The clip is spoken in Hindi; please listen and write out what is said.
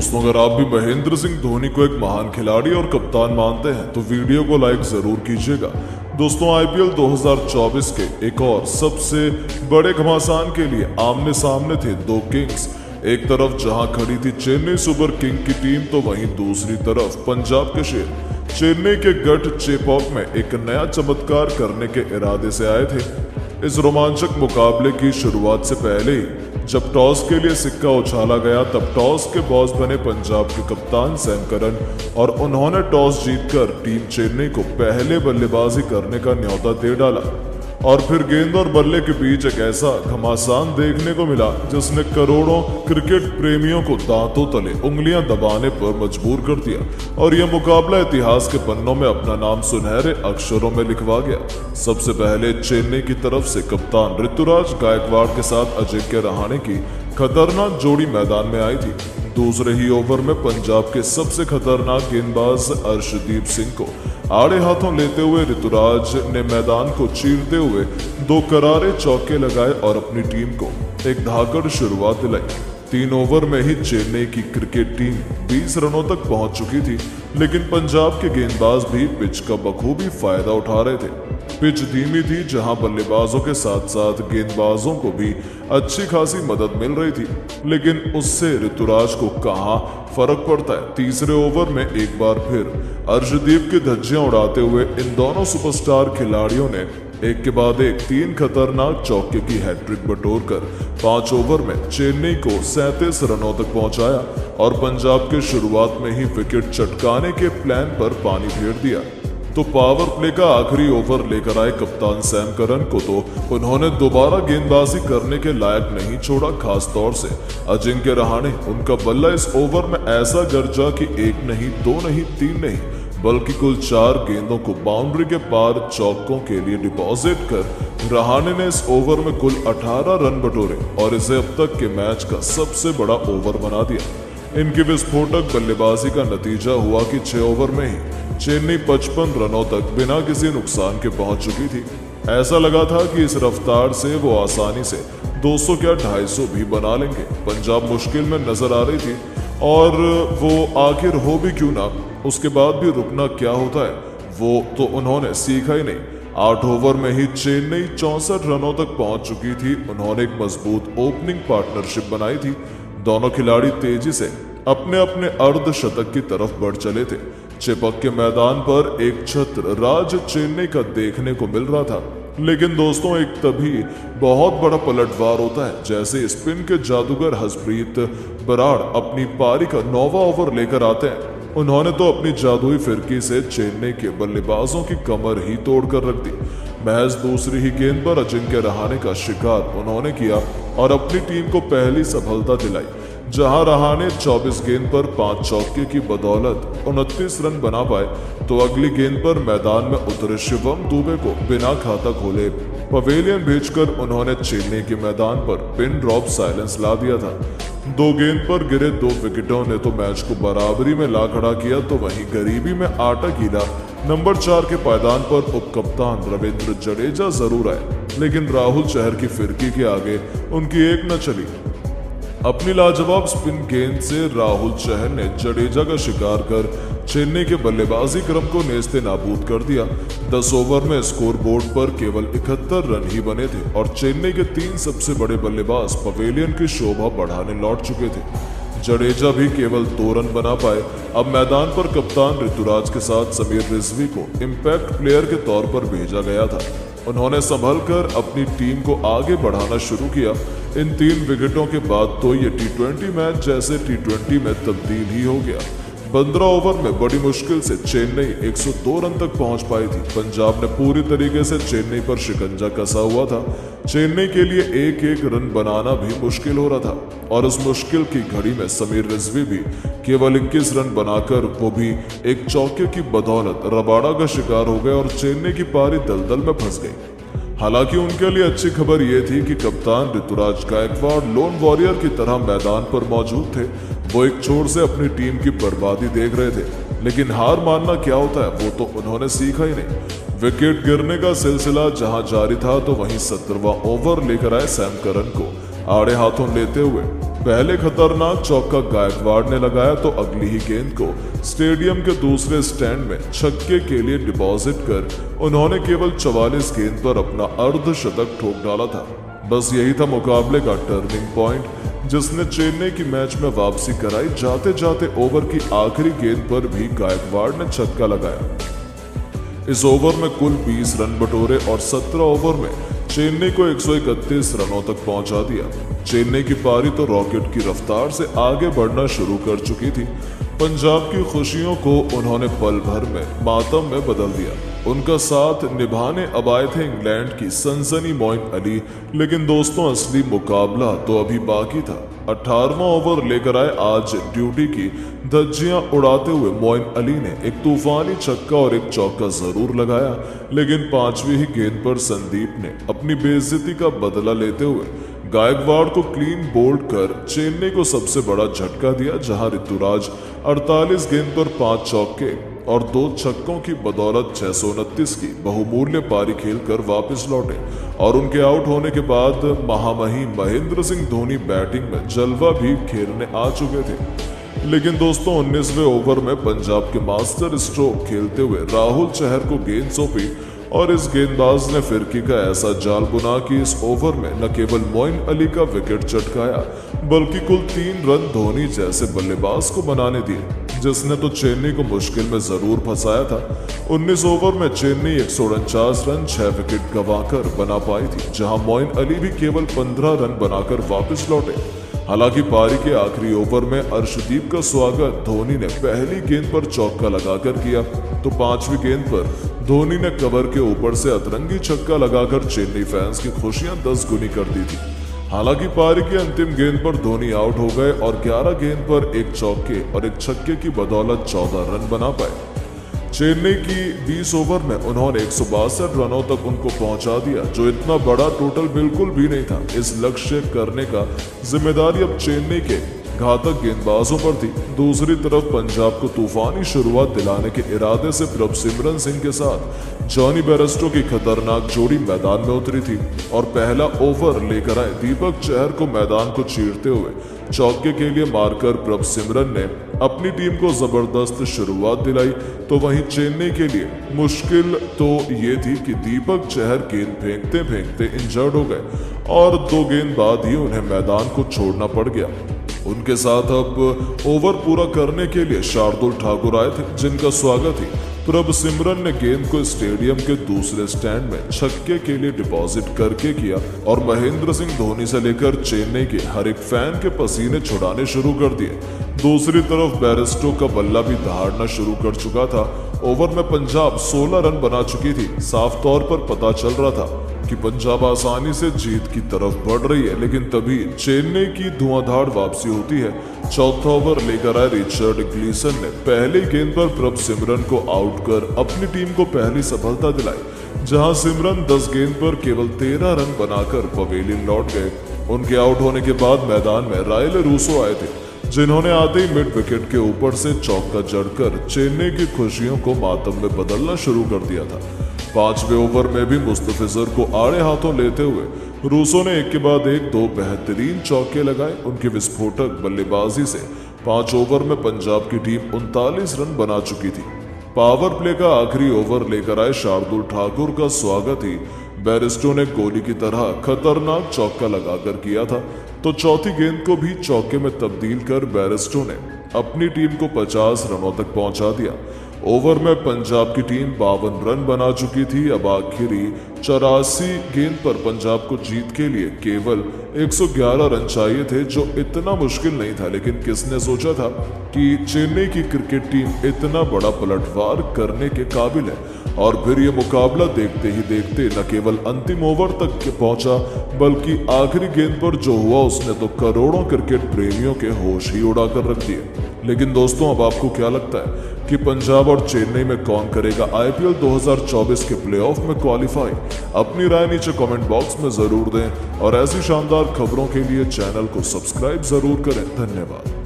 दोस्तों, अगर आप भी महेंद्र सिंह धोनी को एक महान खिलाड़ी और कप्तान मानते हैं तो वीडियो को लाइक जरूर कीजिएगा। दोस्तों, आईपीएल 2024 के एक और सबसे बड़े घमासान के लिए आमने सामने थे दो किंग्स। एक तरफ जहां खड़ी थी चेन्नई सुपर किंग की टीम तो वहीं दूसरी तरफ पंजाब के शेर चेन्नई के गढ़ चेपॉक में एक नया चमत्कार करने के इरादे से आए थे। इस रोमांचक मुकाबले की शुरुआत से पहले ही जब टॉस के लिए सिक्का उछाला गया तब टॉस के बॉस बने पंजाब के कप्तान सैम करन और उन्होंने टॉस जीतकर टीम चेन्नई को पहले बल्लेबाजी करने का न्योता दे डाला। और फिर गेंद और बल्ले के बीच एक ऐसा घमासान देखने को मिला जिसने करोड़ों क्रिकेट प्रेमियों को दांतों तले उंगलियां दबाने पर मजबूर कर दिया और यह मुकाबला इतिहास के पन्नों में अपना नाम सुनहरे अक्षरों में लिखवा गया। सबसे पहले चेन्नई की तरफ से कप्तान ऋतुराज गायकवाड़ के साथ अजिंक्य रहाणे की खतरनाक जोड़ी मैदान में आई थी। दूसरे ही ओवर में पंजाब के सबसे खतरनाक गेंदबाज अर्शदीप सिंह को आड़े हाथों लेते हुए ऋतुराज ने मैदान को चीरते हुए दो करारे चौके लगाए और अपनी टीम को एक धाकड़ शुरुआत दिलाई। 3 ओवर में ही चेन्नई की क्रिकेट टीम 20 रनों तक पहुंच चुकी थी, लेकिन पंजाब के गेंदबाज भी पिच का बखूबी फायदा उठा रहे थे। पिच धीमी थी जहां बल्लेबाजों के साथ साथ गेंदबाजों को भी अच्छी खासी मदद मिल रही थी, लेकिन उससे ऋतुराज को कहां फर्क पड़ता है। तीसरे ओवर में एक बार फिर अर्शदीप की धज्जियां उड़ाते हुए इन दोनों सुपरस्टार खिलाड़ियों ने एक के बाद एक 3 खतरनाक चौके की हैट्रिक बटोरकर 5 ओवर में चेन्नई को 37 रनों तक पहुंचाया और पंजाब के शुरुआत में ही विकेट चटकाने के प्लान पर पानी फेर दिया। तो पावर प्ले का आखिरी ओवर लेकर आए कप्तान सैम करन को तो उन्होंने दोबारा गेंदबाजी करने के लायक नहीं छोड़ा। खास तौर से अजिंक्य रहाणे, उनका बल्ला इस ओवर में ऐसा गरजा कि 1 नहीं 2 नहीं 3 नहीं बल्कि कुल 4 गेंदों को बाउंड्री के पार चौकों के लिए डिपॉजिट कर रहाणे ने इस ओवर में कुल 18 रन बटोरे और इसे अब तक के मैच का सबसे बड़ा ओवर बना दिया। इनकी विस्फोटक बल्लेबाजी का नतीजा हुआ कि 6 ओवर में ही चेन्नई 55 रनों तक बिना किसी नुकसान के पहुंच चुकी थी। ऐसा लगा था कि इस रफ्तार से वो आसानी से 200 क्या 250 भी बना लेंगे। पंजाब मुश्किल में नजर आ रही थी और वो आखिर हो भी क्यों ना, उसके बाद भी रुकना क्या होता है वो तो उन्होंने सीखा ही नहीं। 8 ओवर में ही चेन्नई 64 रनों तक पहुंच चुकी थी। उन्होंने एक मजबूत ओपनिंग पार्टनरशिप बनाई थी। दोनों खिलाड़ी तेजी से अपने अपने अर्धशतक की तरफ बढ़ चले थे। चेपॉक के मैदान पर एक छत्र राज चेन्नई का देखने को मिल रहा था, लेकिन दोस्तों एक तभी बहुत बड़ा पलटवार होता है जैसे स्पिन के जादूगर हसप्रीत बराड़ अपनी पारी का 9वां ओवर लेकर आते हैं। उन्होंने तो अपनी जादुई फिरकी से चेन्नई के बल्लेबाजों की कमर ही तोड़कर रख दी। महज दूसरी ही गेंद पर अजिंक्य रहाणे का शिकार उन्होंने किया और अपनी टीम को पहली सफलता दिलाई। जहां रहाणे 24 गेंद पर 5 चौके की बदौलत 29 रन बना पाए तो अगली गेंद पर मैदान में उतरे शिवम दुबे को बिना खाता खोले पवेलियन भेजकर उन्होंने चेन्नई के मैदान पर पिन ड्रॉप साइलेंस ला दिया था। 2 गेंद पर गिरे 2 विकेटों ने तो मैच को बराबरी में ला खड़ा किया, तो वहीं गरीबी में आटा गीला नंबर 4 के पायदान पर उपकप्तान रविंद्र जडेजा जरूर आए, लेकिन राहुल चहर की फिरकी के आगे उनकी एक न चली। अपनी लाजवाब स्पिन गेंद से राहुल चहर ने जडेजा का शिकार कर चेन्नई के बल्लेबाजी क्रम को नेस्ते नाबूद कर दिया। 10 ओवर में स्कोर बोर्ड पर केवल 71 रन ही बने थे और चेन्नई के 3 सबसे बड़े बल्लेबाज पवेलियन की शोभा बढ़ाने लौट चुके थे। जडेजा भी केवल 2 रन बना पाए। अब मैदान पर कप्तान ऋतुराज के साथ समीर रिजवी को इम्पैक्ट प्लेयर के तौर पर भेजा गया था। उन्होंने संभल कर अपनी टीम को आगे बढ़ाना शुरू किया। इन 3 विकेटों के बाद तो ये T20 मैच जैसे T20 में तब्दील ही हो गया। 15 ओवर में बड़ी मुश्किल से चेन्नई 102 रन तक पहुंच पाई थी। पंजाब ने पूरी तरीके से चेन्नई पर शिकंजा कसा हुआ था। चेन्नई के लिए एक रन बनाना भी मुश्किल हो रहा था और उस मुश्किल की घड़ी में समीर रिजवी भी केवल 21 रन बनाकर वो भी एक चौके की बदौलत रबाड़ा का शिकार हो गए और चेन्नई की पारी दलदल में फंस गई। हालांकि उनके लिए अच्छी खबर यह थी कि कप्तान ऋतुराज गायकवाड़ लोन वॉरियर की तरह मैदान पर मौजूद थे। वो एक छोर से अपनी टीम की बर्बादी देख रहे थे, लेकिन हार मानना क्या होता है वो तो उन्होंने सीखा ही नहीं। विकेट गिरने का सिलसिला जहां जारी था तो वहीं 17वां ओवर लेकर आए सैम करन को आड़े हाथों लेते हुए पहले खतरनाक चौका गायकवाड़ ने लगाया तो अगली ही गेंद को स्टेडियम के दूसरे स्टैंड में छक्के के लिए डिपॉजिट कर उन्होंने केवल 44 गेंद पर अपना अर्धशतक ठोक डाला था। बस यही था मुकाबले का टर्निंग पॉइंट, जिसने चेन्नई की मैच में वापसी कराई। जाते जाते ओवर की आखिरी गेंद पर भी गायकवाड़ ने छक्का लगाया। इस ओवर में कुल 20 रन बटोरे और 17 ओवर में चेन्नई को 131 रनों तक पहुंचा दिया। चेन्नई की पारी तो रॉकेट की रफ्तार से आगे बढ़ना शुरू कर चुकी थी। पंजाब की खुशियों को उन्होंने पल भर में मातम में बदल दिया। उनका साथ निभाने अब आए थे इंग्लैंड की सनसनी मोइन अली, लेकिन दोस्तों असली मुकाबला तो अभी बाकी था। 18वां ओवर लेकर आए आज ड्यूटी की धज्जियां उड़ाते हुए मोइन अली ने एक तूफानी छक्का और एक चौका जरूर लगाया, लेकिन 5वीं ही गेंद पर संदीप ने अपनी बेइज्जती का बदला लेते हुए गायकवाड़ को क्लीन बोल्ड कर चेन्नई को सबसे बड़ा झटका दिया, जहां ऋतुराज 48 गेंद पर 5 चौके और 2 छक्कों की बदौलत 629 की बहुमूल्य पारी खेलकर वापस लौटे। और उनके आउट होने के बाद महामहिम महेंद्र सिंह धोनी बैटिंग में जलवा भी खेलने आ चुके थे। लेकिन दोस्तों 19वें ओवर में पंजाब के मास्टर स्ट्रोक खेलते हुए राहुल चहर को गेंद सौंपी और इस गेंदबाज ने फिरकी का ऐसा जाल बुना कि इस ओवर में न केवल मोइन अली का विकेट चटकाया, बल्कि कुल 3 रन धोनी जैसे बल्लेबाज को बनाने दिए, जिसने तो चेन्नई को मुश्किल में जरूर फंसाया था। 19 ओवर में चेन्नई 149 रन 6 विकेट गंवाकर बना पाई थी, जहां मोइन अली भी केवल 15 रन बनाकर वापस लौटे। हालांकि पारी के आखिरी ओवर में अर्शदीप का स्वागत धोनी ने पहली गेंद पर चौका लगाकर किया, तो 5वीं गेंद पर धोनी ने कवर के ऊपर से अतरंगी छक्का लगाकर चेन्नई फैंस की खुशियां 10 गुनी कर दी थी। हालांकि पारी की अंतिम गेंद पर धोनी आउट हो गए और 11 गेंद पर एक चौके और एक छक्के की बदौलत 14 रन बना पाए। चेन्नई की 20 ओवर में उन्होंने 162 रनों तक उनको पहुंचा दिया, जो इतना बड़ा टोटल बिल्कुल भी नहीं था। इस लक्ष्य करने का जिम्मेदारी अब चेन्नई के घातक गेंदबाजों पर थी। दूसरी तरफ पंजाब को तूफानी शुरुआत दिलाने के इरादे से प्रभसिमरन सिंह के साथ जॉनी बेयरस्टो की खतरनाक जोड़ी मैदान में उतरी थी और पहला ओवर लेकर आए दीपक चहर को मैदान को चीरते हुए चौके के लिए मारकर प्रभसिमरन ने अपनी टीम को जबरदस्त शुरुआत दिलाई। तो वहीं चेन्नई के लिए मुश्किल तो ये थी कि दीपक चहर गेंद फेंकते फेंकते इंजर्ड हो गए और 2 गेंद बाद ही उन्हें मैदान को छोड़ना पड़ गया। उनके साथ अब ओवर पूरा करने के लिए शार्दुल ठाकुर आए थे, जिनका स्वागत ही प्रभसिमरन ने गेंद को स्टेडियम के दूसरे स्टैंड में छक्के के लिए डिपॉजिट करके किया और महेंद्र सिंह धोनी से लेकर चेन्नई के हर एक फैन के पसीने छुड़ाने शुरू कर दिए। दूसरी तरफ बेयरस्टो का बल्ला भी दहाड़ना शुरू कर चुका था। ओवर में पंजाब 16 रन बना चुकी थी। साफ तौर पर पता चल रहा था कि पंजाब आसानी से जीत की तरफ बढ़ रही है, लेकिन तभी चेन्नई की धुआंधार वापसी होती है। चौथा ओवर लेकर आए रिचर्ड ग्लीसन ने पहली गेंद पर प्रभसिमरन को आउट कर अपनी टीम को पहली सफलता दिलाई, जहां सिमरन 10 गेंद पर केवल 13 रन बनाकर पवेलियन लौट गए। उनके आउट होने के बाद मैदान में रायल रूसो आए थे, जिन्होंने आधे ही मिड विकेट के ऊपर से चौका जड़कर चेन्नई की खुशियों को मातम में बदलना शुरू कर दिया था। 5वें ओवर में भी मुस्तफिजर को आड़े हाथों लेते हुए रूसो ने एक के बाद एक 2 बेहतरीन चौके लगाए। उनकी विस्फोटक बल्लेबाजी से 5 ओवर में पंजाब की टीम 39 रन बना चुकी थी। पावर प्ले का आखिरी ओवर लेकर आए शार्दुल ठाकुर का स्वागत ही बेयरस्टो ने गोली की तरह खतरनाक चौका लगाकर किया था, तो चौथी गेंद को भी चौके में तब्दील कर बेयरस्टो ने अपनी टीम को 50 रनों तक पहुंचा दिया। ओवर में पंजाब की टीम 52 रन बना चुकी थी। अब आखिरी 84 गेंद पर पंजाब को जीत के लिए केवल 111 रन चाहिए थे, जो इतना मुश्किल नहीं था। लेकिन किसने सोचा था कि चेन्नई की क्रिकेट टीम इतना बड़ा पलटवार करने के काबिल है। और फिर ये मुकाबला देखते ही देखते न केवल अंतिम ओवर तक पहुंचा, बल्कि आखिरी गेंद पर जो हुआ उसने तो करोड़ों क्रिकेट प्रेमियों के होश ही उड़ाकर रख दिए। लेकिन दोस्तों, अब आपको क्या लगता है कि पंजाब और चेन्नई में कौन करेगा IPL 2024 के प्लेऑफ में क्वालिफाई? अपनी राय नीचे कमेंट बॉक्स में जरूर दें और ऐसी शानदार खबरों के लिए चैनल को सब्सक्राइब जरूर करें। धन्यवाद।